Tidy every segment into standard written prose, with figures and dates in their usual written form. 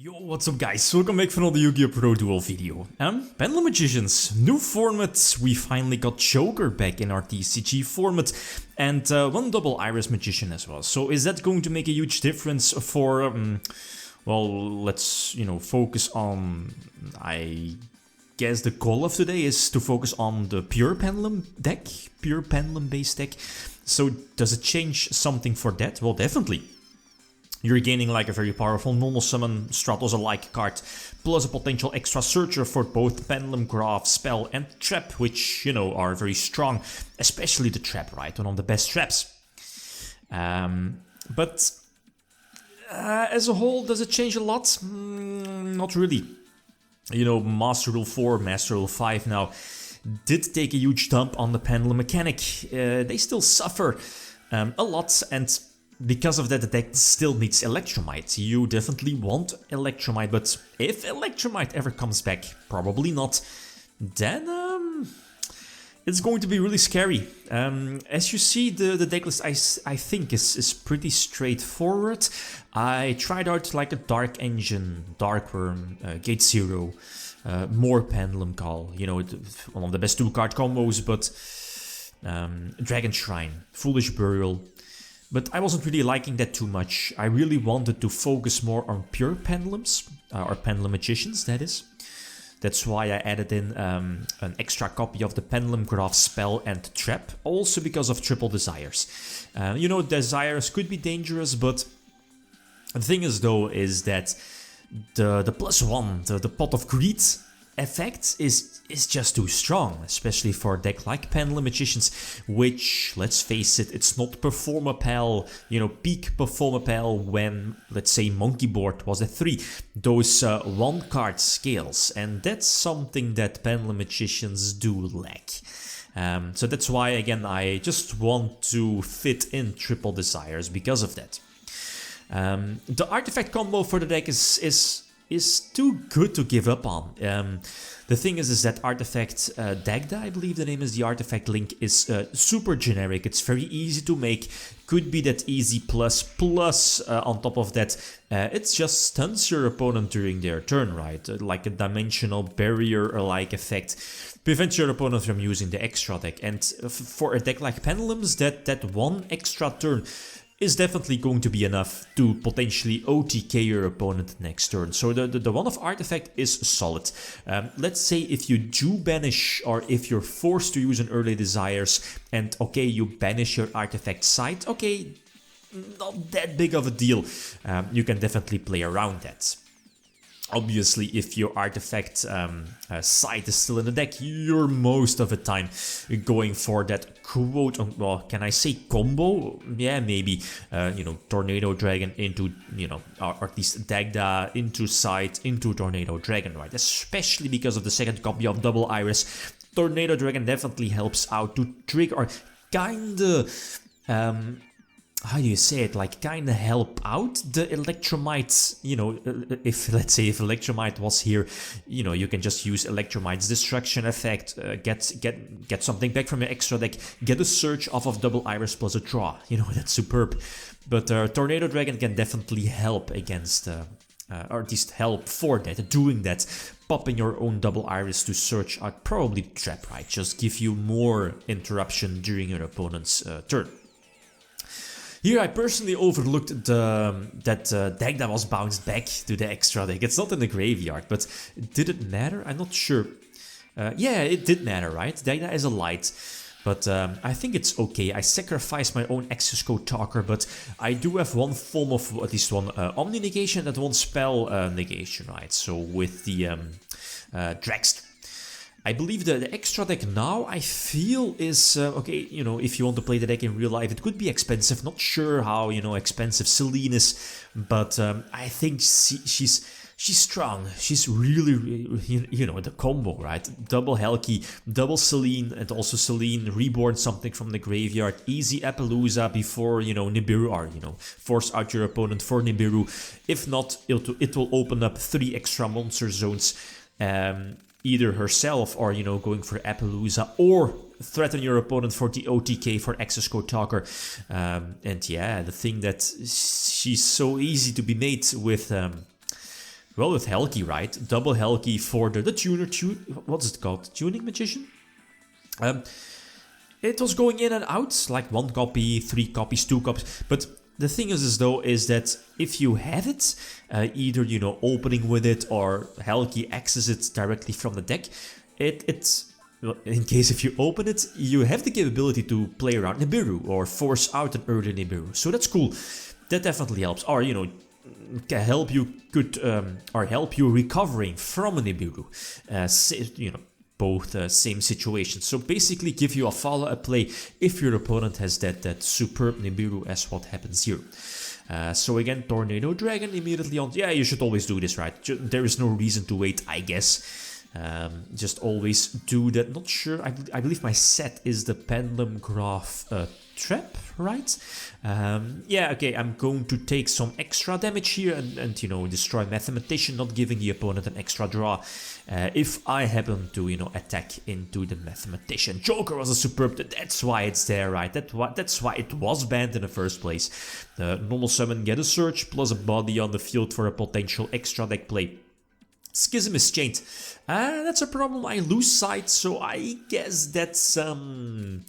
Yo, what's up guys, welcome back for another Yu-Gi-Oh! Pro Duel video. Pendulum Magicians, new format, we finally got Joker back in our TCG format, and one double Iris Magician as well. So is that going to make a huge difference for, well, let's, focus on, I guess the goal of today is to focus on the pure Pendulum deck, pure Pendulum based deck. So does it change something for that? Well, definitely. You're gaining like a very powerful normal summon Stratos-alike card, plus a potential extra searcher for both Pendulum, Graph, Spell and Trap, which, are very strong, especially the Trap, right? One of the best traps. But as a whole, does it change a lot? Not really. Master Rule 4, Master Rule 5 now did take a huge dump on the Pendulum mechanic. They still suffer a lot, and because of that, the deck still needs Electromite. You definitely want Electromite, but if Electromite ever comes back, probably not, then it's going to be really scary. As you see, the decklist I think is pretty straightforward. I tried out like a Dark Engine, Dark Worm, Gate Zero, more Pendulum Call, one of the best 2-card combos, but Dragon Shrine, Foolish Burial. But I wasn't really liking that too much. I really wanted to focus more on pure Pendulums, or Pendulum Magicians, that is. That's why I added in an extra copy of the Pendulum, Graph, Spell and Trap, also because of Triple Desires. Desires could be dangerous, but the thing is though, is that the +1, the Pot of Greed effect is just too strong, especially for a deck like Pendulum Magicians, which, let's face it, it's not Performapal, peak Performapal when, let's say, Monkey Board was a 3, those 1-card scales, and that's something that Pendulum Magicians do lack. So that's why, again, I just want to fit in Triple Desires because of that. The artifact combo for the deck is too good to give up on. The thing is that Artifact Dagda, I believe the name is the Artifact link, is super generic. It's very easy to make, could be that easy plus on top of that, it just stuns your opponent during their turn, right? Like a dimensional barrier-like effect. Prevents your opponent from using the extra deck. And for a deck like Pendulums, that one extra turn is definitely going to be enough to potentially OTK your opponent next turn. So the one of Artifact is solid. Let's say if you do banish, or if you're forced to use an Early Desires, and okay, you banish your Artifact side, okay, not that big of a deal. You can definitely play around that. Obviously, if your Artifact side is still in the deck, you're most of the time going for that quote, well, can I say combo? Yeah, maybe, Tornado Dragon into, or at least Dagda into side, into Tornado Dragon, right? Especially because of the second copy of Double Iris. Tornado Dragon definitely helps out to trigger, or kinda, how do you say it, like kinda help out the Electromite, if, let's say, if Electromite was here, you can just use Electromite's Destruction effect, get something back from your extra deck, get a search off of Double Iris plus a draw, that's superb. But Tornado Dragon can definitely help against, or at least help for that, doing that, popping your own Double Iris to search out probably Trap, right, just give you more interruption during your opponent's turn. Here I personally overlooked that Dagda was bounced back to the extra deck. It's not in the graveyard, but did it matter? I'm not sure. Yeah, it did matter, right? Dagda is a light, but I think it's okay. I sacrificed my own Access Code Talker, but I do have one form of, at least one Omni negation and one spell negation, right? So with the Dragster. I believe the extra deck now, I feel, is, okay, if you want to play the deck in real life, it could be expensive. Not sure how, expensive Celine is, but I think she's strong. She's really, the combo, right? Double Helki, double Celine, and also Celine reborn something from the graveyard. Easy Appaloosa before, Nibiru, or, force out your opponent for Nibiru. If not, it will open up 3 extra monster zones. Either herself or, going for Appaloosa, or threaten your opponent for the OTK for Access Code Talker. And yeah, the thing that she's so easy to be made with well, with Helgi, right? Double Helgi for the tuner, what's it called? Tuning Magician? It was going in and out, like 1 copy, 3 copies, 2 copies, but the thing is though, is that if you have it, either, you know, opening with it or Helgi access it directly from the deck, it's in case if you open it, you have the capability to play around Nibiru or force out an early Nibiru. So that's cool. That definitely helps. Or, you know, can help you help you recovering from a Nibiru. You know, both same situations. So basically give you a follow-up play if your opponent has that superb Nibiru, as what happens here. So again, Tornado Dragon immediately on. Yeah, you should always do this, right? There is no reason to wait, I guess. Just always do that. Not sure. I believe my set is the Pendulum Graph Trap, right? Yeah, okay. I'm going to take some extra damage here and you know, destroy Mathematician, not giving the opponent an extra draw. If I happen to, you know, attack into the Mathematician. Joker was a superb. That's why it's there, right? That's why it was banned in the first place. Normal summon, get a search plus a body on the field for a potential extra deck play. Schism is chained. That's a problem. I lose sight, so I guess that's not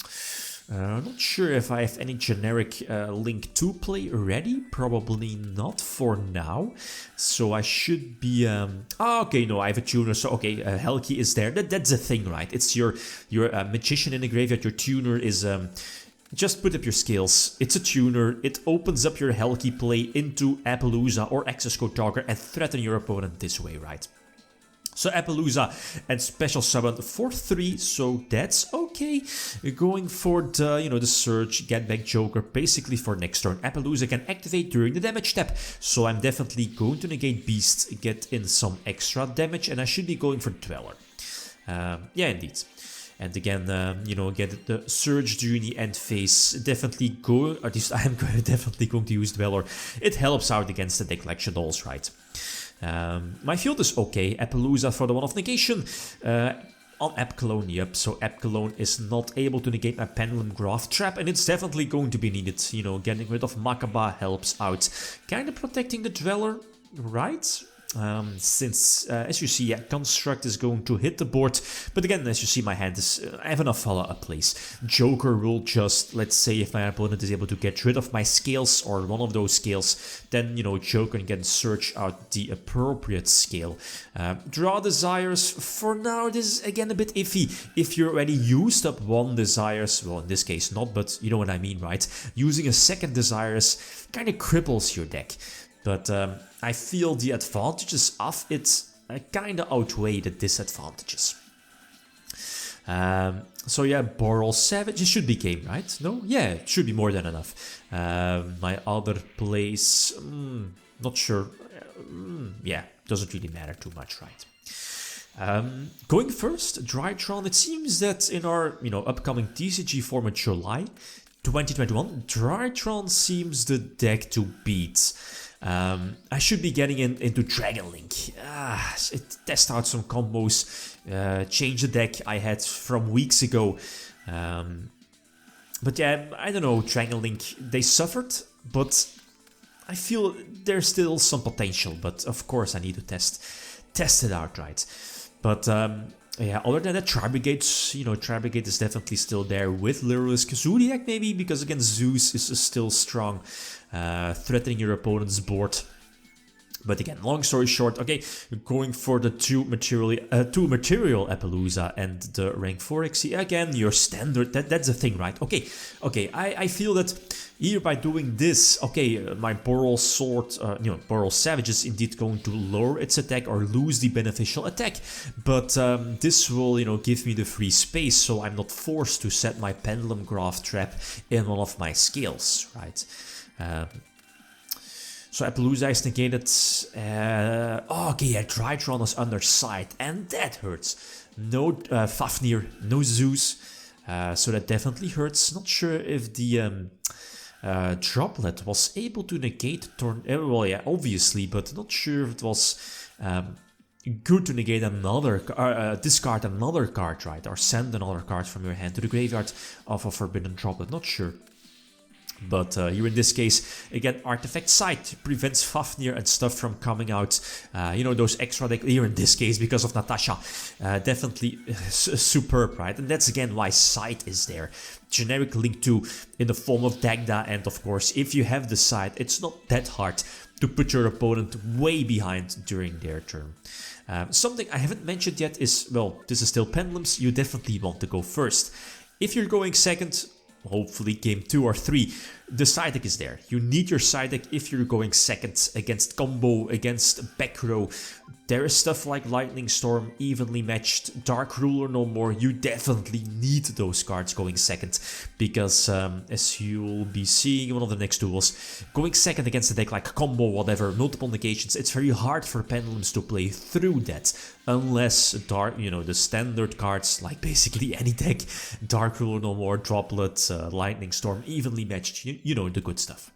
sure if I have any generic Link 2 play ready. Probably not for now. So I should be... okay, no, I have a tuner. So, okay, Helgi is there. That's the thing, right? It's your Magician in the graveyard. Your tuner is... just put up your skills. It's a tuner. It opens up your Helgi play into Appaloosa or Access Code Talker and threaten your opponent this way, right? So Appaloosa and special summon for 3, so that's okay. Going for the, you know, the Surge, get back Joker, basically for next turn. Appaloosa can activate during the damage step, so I'm definitely going to negate Beast, get in some extra damage, and I should be going for Dweller. Yeah, indeed. And again, you know, get the Surge during the end phase. Definitely go, at least I'm definitely going to use Dweller. It helps out against the deck like Shadows, right? My field is okay. Appaloosa for the 1-off negation. On App Clone, yep. So App Clone is not able to negate my Pendulum Graph Trap, and it's definitely going to be needed. You know, getting rid of Makaba helps out. Kind of protecting the Dweller, right? Since, as you see, yeah, Construct is going to hit the board, but again, as you see, my hand is, I have enough follow-up plays. Joker will just, let's say, if my opponent is able to get rid of my scales, or one of those scales, then, you know, Joker can search out the appropriate scale. Draw Desires, for now, this is, again, a bit iffy. If you already used up 1 Desires, well, in this case not, but you know what I mean, right? Using a second Desires kind of cripples your deck. But I feel the advantages of it kind of outweigh the disadvantages. So yeah, Boral Savage, it should be game, right? No? Yeah, it should be more than enough. My other plays, not sure. Yeah, doesn't really matter too much, right? Going first, Drytron, it seems that in our, you know, upcoming TCG format July 2021, Drytron seems the deck to beat. I should be getting into Dragon Link. Test out some combos, change the deck I had from weeks ago. But yeah, I don't know, Dragon Link, they suffered, but I feel there's still some potential. But of course I need to test it out, right? But yeah, other than that, Tri-Brigade, you know, Tri-Brigade is definitely still there with Lyrilisk Zodiac maybe, because again, Zeus is still strong, threatening your opponent's board. But again, long story short, okay, going for the two material Appaloosa and the rank 4 XC. Again, your standard, that's the thing, right? Okay, I feel that here by doing this, okay, my Boral Sword, Boral Savage is indeed going to lower its attack or lose the beneficial attack. But this will, you know, give me the free space, so I'm not forced to set my Pendulum Graph Trap in one of my scales, right? So Appaloosa is negated. Okay, yeah, Drytron is underside, and that hurts. No Fafnir, no Zeus, so that definitely hurts. Not sure if the Droplet was able to negate well, yeah, obviously, but not sure if it was good to negate another, discard another card, right, or send another card from your hand to the graveyard of a Forbidden Droplet. Not sure. But here in this case, again, Artifact Sight prevents Fafnir and stuff from coming out. You know, those extra deck here in this case because of Natasha. Definitely superb, right? And that's again why Sight is there. Generic Link 2 in the form of Dagda, and of course, if you have the Sight, it's not that hard to put your opponent way behind during their turn. Something I haven't mentioned yet is, well, this is still Pendulums, you definitely want to go first. If you're going second, hopefully game 2 or 3, the side deck is there. You need your side deck if you're going second against combo, against back row. There is stuff like Lightning Storm, Evenly Matched, Dark Ruler no more. You definitely need those cards going second because as you'll be seeing in one of the next duels, going second against a deck like combo, whatever, multiple negations, it's very hard for Pendulums to play through that unless the standard cards like basically any deck, Dark Ruler no more, Droplet, Lightning Storm, Evenly Matched, you know the good stuff.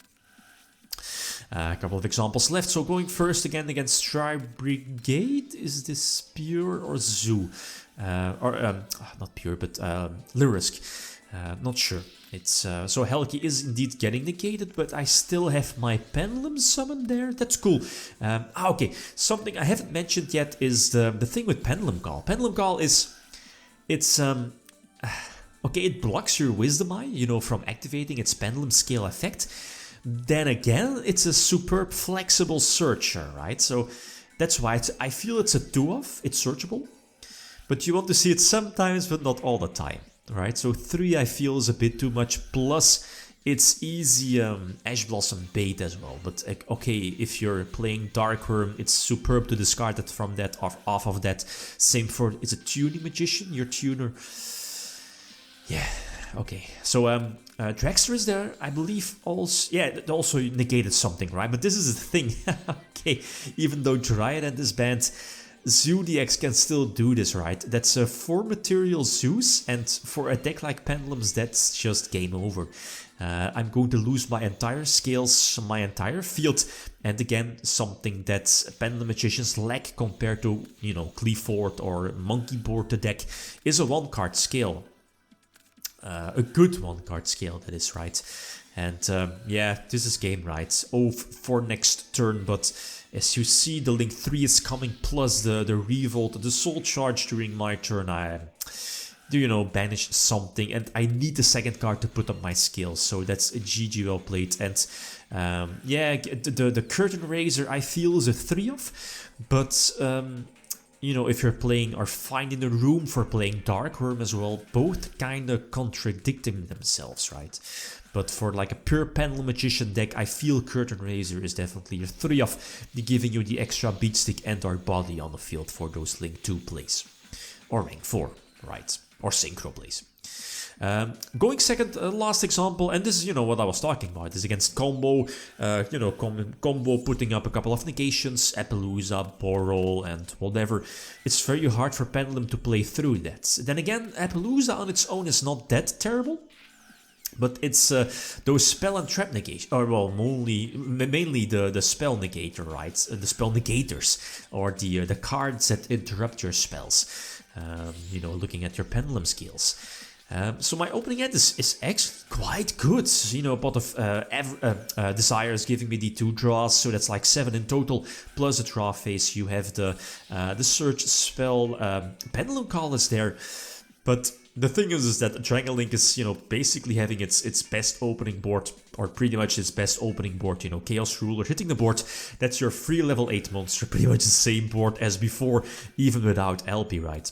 A couple of examples left. So going first again against Tri-Brigade. Is this Pure or Zoo? Not Pure, but Lyrisk. Not sure. It's so Helki is indeed getting negated, but I still have my Pendulum summon there. That's cool. Okay, something I haven't mentioned yet is the thing with Pendulum Call. Pendulum Call is okay, it blocks your Wisdom Eye, you know, from activating its Pendulum Scale effect. Then again, it's a superb flexible searcher, right? So that's why I feel it's a 2-off, it's searchable. But you want to see it sometimes, but not all the time, right? So 3 I feel is a bit too much, plus it's easy Ash Blossom bait as well. But okay, if you're playing Dark Worm, it's superb to discard it from that, off of that. Same for, it's a Tuning Magician, your tuner. Yeah, okay, so Dragster is there, I believe. Also, yeah, it also negated something, right? But this is the thing. Okay, even though Drytron is banned, Zodiacs can still do this, right? That's a 4-material Zeus, and for a deck like Pendulums, that's just game over. I'm going to lose my entire scales, my entire field, and again, something that Pendulum Magicians lack compared to, you know, Cleaford or Monkey Board the deck is a 1-card scale. A good 1-card scale, that is, right. And yeah, this is game, right. For next turn, but as you see, the Link 3 is coming, plus the Revolt, the Soul Charge during my turn. I do, you know, banish something, and I need the second card to put up my skills, so that's a GG well played. And yeah, the Curtain Raiser I feel is a 3-off, but you know, if you're playing or finding a room for playing Dark Worm as well, both kind of contradicting themselves, right? But for like a pure Pendulum Magician deck, I feel Curtain Raiser is definitely a 3-off, giving you the extra beatstick and our body on the field for those Link 2 plays. Or Rank 4, right? Or Synchro plays. Going second, last example, and this is, you know, what I was talking about, is against combo, you know, combo putting up a couple of negations, Appaloosa, Boral, and whatever. It's very hard for Pendulum to play through that. Then again, Appaloosa on its own is not that terrible, but it's those spell and trap negation, or well, mainly the spell negator, right? The spell negators, or the cards that interrupt your spells. You know, looking at your Pendulum skills. So my opening hand is actually quite good. You know, a pot of Desires giving me the 2 draws, so that's like 7 in total, plus a draw phase. You have the search spell, Pendulum Call is there, but the thing is that Dragon Link is, you know, basically having its best opening board, or pretty much its best opening board, you know, Chaos Ruler hitting the board. That's your free level 8 monster, pretty much the same board as before, even without LP, right?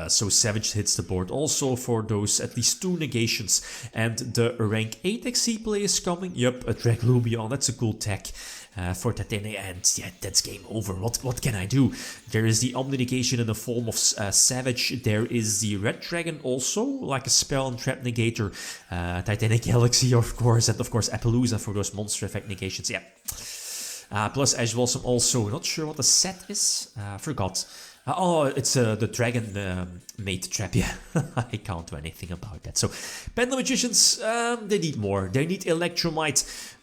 So Savage hits the board also for those at least 2 negations. And the rank 8 XC play is coming. Yep, a Drag Lubion, that's a cool tech for Tatene. And yeah, that's game over. What can I do? There is the Omni negation in the form of Savage. There is the Red Dragon also, like a spell and trap negator. Titanic Galaxy, of course. And of course Appaloosa for those monster effect negations. Yeah. Plus Ash Blossom also. Not sure what the set is. Forgot. Oh, it's the Dragon Mate Trap, yeah. I can't do anything about that. So, Pendulum Magicians, they need more. They need Electromite,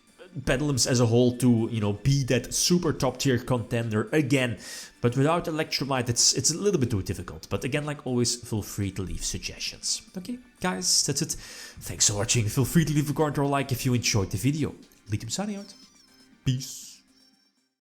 Pendulums as a whole to, you know, be that super top tier contender again. But without Electromite, it's a little bit too difficult. But again, like always, feel free to leave suggestions. Okay? guys, that's it. Thanks for watching. Feel free to leave a comment or a like if you enjoyed the video. Likem signing out. Peace.